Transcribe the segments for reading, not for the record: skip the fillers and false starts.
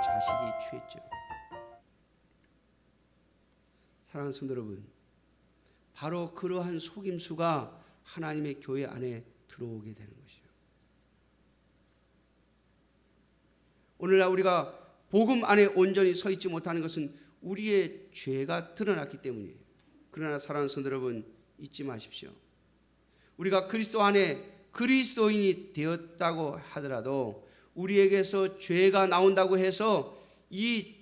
자식이 취했죠. 사랑하는 성도 여러분, 바로 그러한 속임수가 하나님의 교회 안에 들어오게 되는 것이죠. 오늘날 우리가 복음 안에 온전히 서 있지 못하는 것은 우리의 죄가 드러났기 때문이에요. 그러나 사랑하는 성도 여러분, 잊지 마십시오. 우리가 그리스도 안에 그리스도인이 되었다고 하더라도 우리에게서 죄가 나온다고 해서 이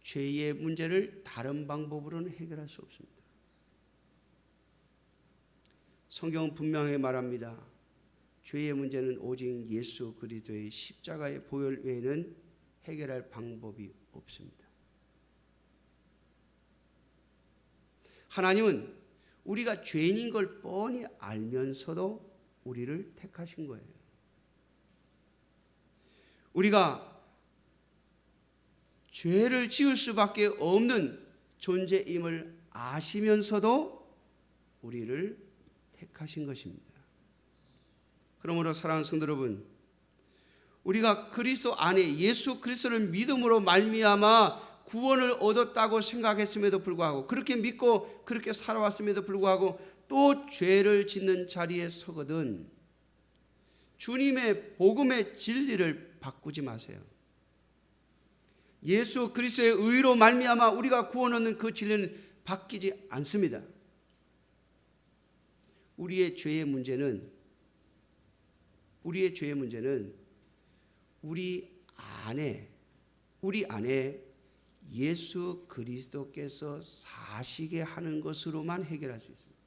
죄의 문제를 다른 방법으로는 해결할 수 없습니다. 성경은 분명하게 말합니다. 죄의 문제는 오직 예수 그리스도의 십자가의 보혈 외에는 해결할 방법이 없습니다. 하나님은 우리가 죄인인 걸 뻔히 알면서도 우리를 택하신 거예요. 우리가 죄를 지을 수밖에 없는 존재임을 아시면서도 우리를 택하신 것입니다. 그러므로 사랑하는 성도 여러분, 우리가 그리스도 안에 예수 그리스도를 믿음으로 말미암아 구원을 얻었다고 생각했음에도 불구하고, 그렇게 믿고 그렇게 살아왔음에도 불구하고 또 죄를 짓는 자리에 서거든 주님의 복음의 진리를 바꾸지 마세요. 예수 그리스도의 의로 말미암아 우리가 구원 얻는 그 진리는 바뀌지 않습니다. 우리의 죄의 문제는 우리 안에 예수 그리스도께서 사시게 하는 것으로만 해결할 수 있습니다.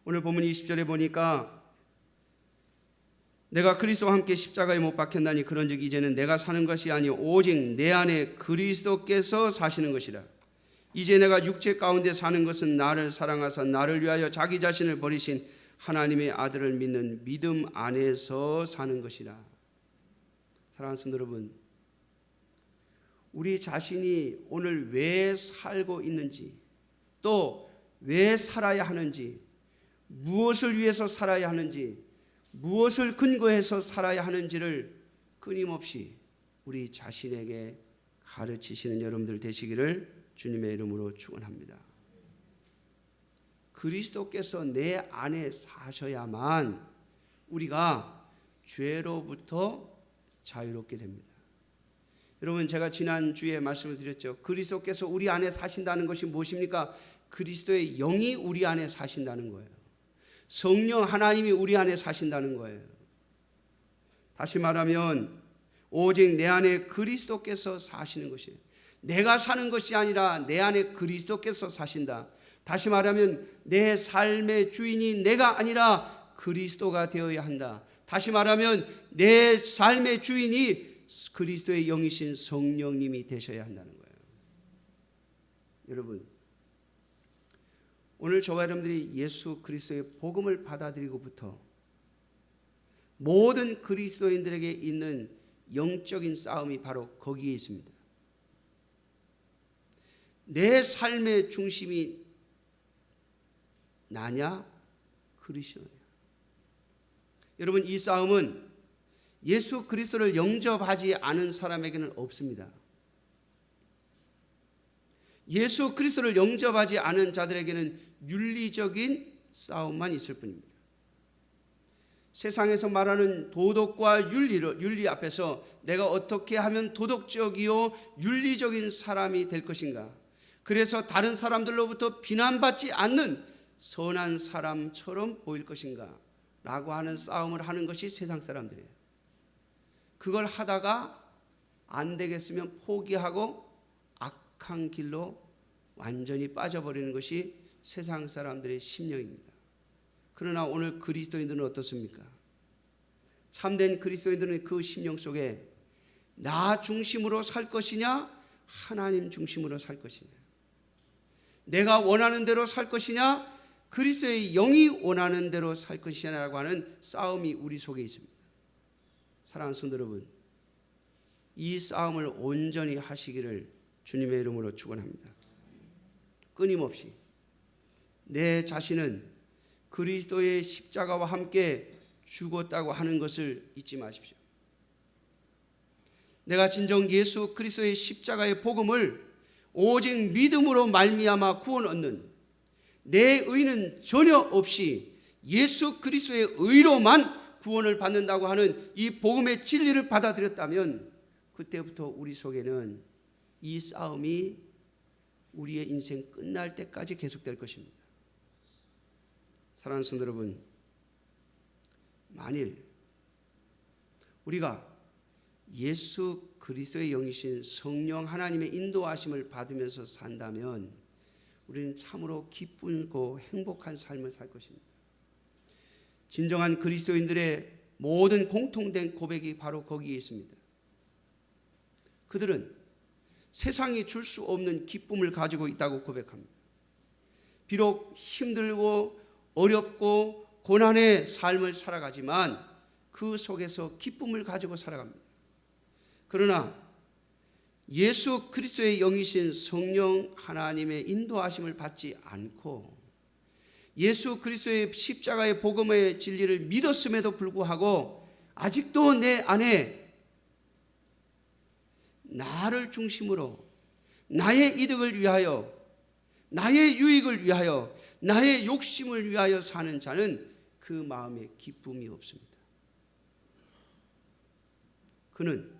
오늘 본문 20절에 보니까 내가 그리스도와 함께 십자가에 못 박혔나니 그런즉 이제는 내가 사는 것이 아니요 오직 내 안에 그리스도께서 사시는 것이라. 이제 내가 육체 가운데 사는 것은 나를 사랑하사 나를 위하여 자기 자신을 버리신 하나님의 아들을 믿는 믿음 안에서 사는 것이라. 사랑하는 성도 여러분, 우리 자신이 오늘 왜 살고 있는지, 또 왜 살아야 하는지, 무엇을 위해서 살아야 하는지, 무엇을 근거해서 살아야 하는지를 끊임없이 우리 자신에게 가르치시는 여러분들 되시기를 주님의 이름으로 축원합니다. 그리스도께서 내 안에 사셔야만 우리가 죄로부터 자유롭게 됩니다. 여러분, 제가 지난주에 말씀을 드렸죠. 그리스도께서 우리 안에 사신다는 것이 무엇입니까? 그리스도의 영이 우리 안에 사신다는 거예요. 성령 하나님이 우리 안에 사신다는 거예요. 다시 말하면 오직 내 안에 그리스도께서 사시는 것이에요. 내가 사는 것이 아니라 내 안에 그리스도께서 사신다. 다시 말하면 내 삶의 주인이 내가 아니라 그리스도가 되어야 한다. 다시 말하면 내 삶의 주인이 그리스도의 영이신 성령님이 되셔야 한다는 거예요. 여러분, 오늘 저와 여러분들이 예수 그리스도의 복음을 받아들이고부터 모든 그리스도인들에게 있는 영적인 싸움이 바로 거기에 있습니다. 내 삶의 중심이 나냐 그리스도냐. 여러분, 이 싸움은 예수 그리스도를 영접하지 않은 사람에게는 없습니다. 예수 그리스도를 영접하지 않은 자들에게는 윤리적인 싸움만 있을 뿐입니다. 세상에서 말하는 도덕과 윤리 앞에서 내가 어떻게 하면 도덕적이요 윤리적인 사람이 될 것인가, 그래서 다른 사람들로부터 비난받지 않는 선한 사람처럼 보일 것인가 라고 하는 싸움을 하는 것이 세상 사람들이에요. 그걸 하다가 안 되겠으면 포기하고 악한 길로 완전히 빠져버리는 것이 세상 사람들의 심령입니다. 그러나 오늘 그리스도인들은 어떻습니까? 참된 그리스도인들은 그 심령 속에 나 중심으로 살 것이냐, 하나님 중심으로 살 것이냐, 내가 원하는 대로 살 것이냐, 그리스도의 영이 원하는 대로 살 것이냐라고 하는 싸움이 우리 속에 있습니다. 사랑하는 성도 여러분, 이 싸움을 온전히 하시기를 주님의 이름으로 축원합니다. 끊임없이 내 자신은 그리스도의 십자가와 함께 죽었다고 하는 것을 잊지 마십시오. 내가 진정 예수 그리스도의 십자가의 복음을 오직 믿음으로 말미암아 구원 얻는, 내 의는 전혀 없이 예수 그리스도의 의로만 구원을 받는다고 하는 이 복음의 진리를 받아들였다면, 그때부터 우리 속에는 이 싸움이 우리의 인생 끝날 때까지 계속될 것입니다. 사랑하는 성도 여러분, 만일 우리가 예수 그리스도의 영이신 성령 하나님의 인도하심을 받으면서 산다면 우리는 참으로 기쁘고 행복한 삶을 살 것입니다. 진정한 그리스도인들의 모든 공통된 고백이 바로 거기에 있습니다. 그들은 세상이 줄 수 없는 기쁨을 가지고 있다고 고백합니다. 비록 힘들고 어렵고 고난의 삶을 살아가지만 그 속에서 기쁨을 가지고 살아갑니다. 그러나 예수 그리스도의 영이신 성령 하나님의 인도하심을 받지 않고 예수 그리스도의 십자가의 복음의 진리를 믿었음에도 불구하고 아직도 내 안에 나를 중심으로 나의 이득을 위하여, 나의 유익을 위하여, 나의 욕심을 위하여 사는 자는 그 마음에 기쁨이 없습니다. 그는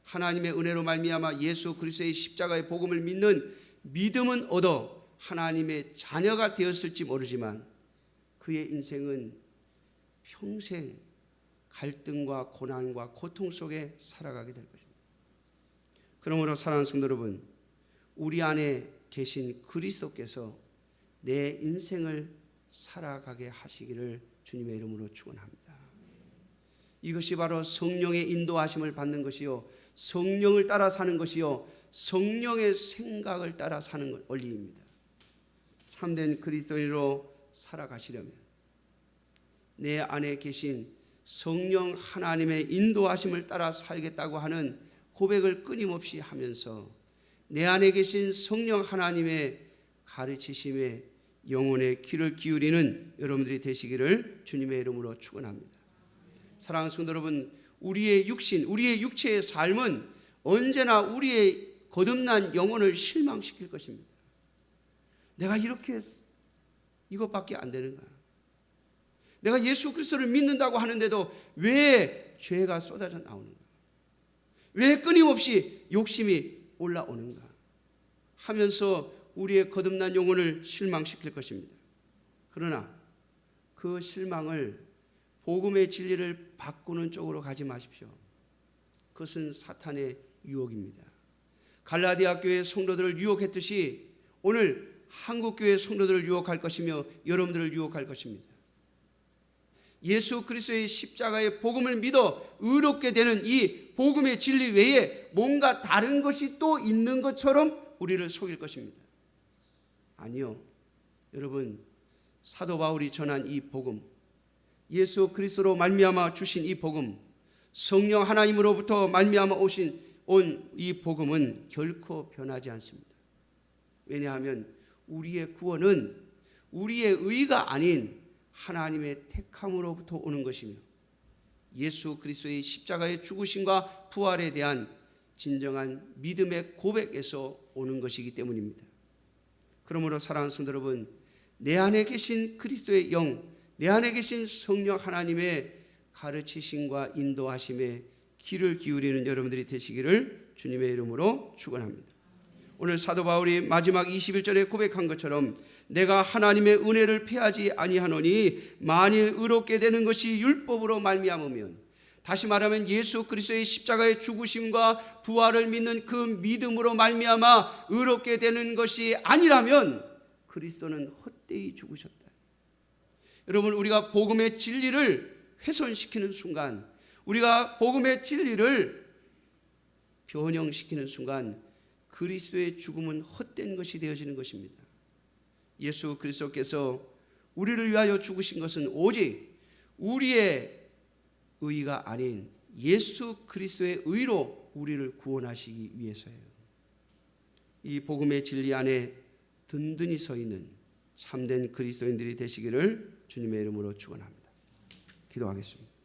하나님의 은혜로 말미암아 예수 그리스도의 십자가의 복음을 믿는 믿음은 얻어 하나님의 자녀가 되었을지 모르지만 그의 인생은 평생 갈등과 고난과 고통 속에 살아가게 될 것입니다. 그러므로 사랑하는 성도 여러분, 우리 안에 계신 그리스도께서 내 인생을 살아가게 하시기를 주님의 이름으로 축원합니다. 이것이 바로 성령의 인도하심을 받는 것이요, 성령을 따라 사는 것이요, 성령의 생각을 따라 사는 원리입니다. 참된 그리스도인으로 살아가시려면 내 안에 계신 성령 하나님의 인도하심을 따라 살겠다고 하는 고백을 끊임없이 하면서 내 안에 계신 성령 하나님의 가르치심에 영혼의 귀를 기울이는 여러분들이 되시기를 주님의 이름으로 축원합니다. 사랑하는 성도 여러분, 우리의 육신, 우리의 육체의 삶은 언제나 우리의 거듭난 영혼을 실망시킬 것입니다. 내가 이렇게 이것밖에 안 되는가? 내가 예수 그리스도를 믿는다고 하는데도 왜 죄가 쏟아져 나오는가? 왜 끊임없이 욕심이 올라오는가? 하면서 우리의 거듭난 영혼을 실망시킬 것입니다. 그러나 그 실망을 복음의 진리를 바꾸는 쪽으로 가지 마십시오. 그것은 사탄의 유혹입니다. 갈라디아 교회 성도들을 유혹했듯이 오늘 한국교회 성도들을 유혹할 것이며 여러분들을 유혹할 것입니다. 예수 그리스도의 십자가의 복음을 믿어 의롭게 되는 이 복음의 진리 외에 뭔가 다른 것이 또 있는 것처럼 우리를 속일 것입니다. 아니요. 여러분, 사도 바울이 전한 이 복음, 예수 그리스도로 말미암아 주신 이 복음, 성령 하나님으로부터 말미암아 온 이 복음은 결코 변하지 않습니다. 왜냐하면 우리의 구원은 우리의 의가 아닌 하나님의 택함으로부터 오는 것이며 예수 그리스도의 십자가의 죽으심과 부활에 대한 진정한 믿음의 고백에서 오는 것이기 때문입니다. 그러므로 사랑하는 성도 여러분, 내 안에 계신 그리스도의 영, 내 안에 계신 성령 하나님의 가르치심과 인도하심에 귀를 기울이는 여러분들이 되시기를 주님의 이름으로 축원합니다. 오늘 사도 바울이 마지막 21절에 고백한 것처럼 내가 하나님의 은혜를 패하지 아니하노니 만일 의롭게 되는 것이 율법으로 말미암으면, 다시 말하면 예수 그리스도의 십자가의 죽으심과 부활을 믿는 그 믿음으로 말미암아 의롭게 되는 것이 아니라면 그리스도는 헛되이 죽으셨다. 여러분, 우리가 복음의 진리를 훼손시키는 순간, 우리가 복음의 진리를 변형시키는 순간 그리스도의 죽음은 헛된 것이 되어지는 것입니다. 예수 그리스도께서 우리를 위하여 죽으신 것은 오직 우리의 의가 아닌 예수 그리스도의 의로 우리를 구원하시기 위해서예요. 이 복음의 진리 안에 든든히 서 있는 참된 그리스도인들이 되시기를 주님의 이름으로 축원합니다. 기도하겠습니다.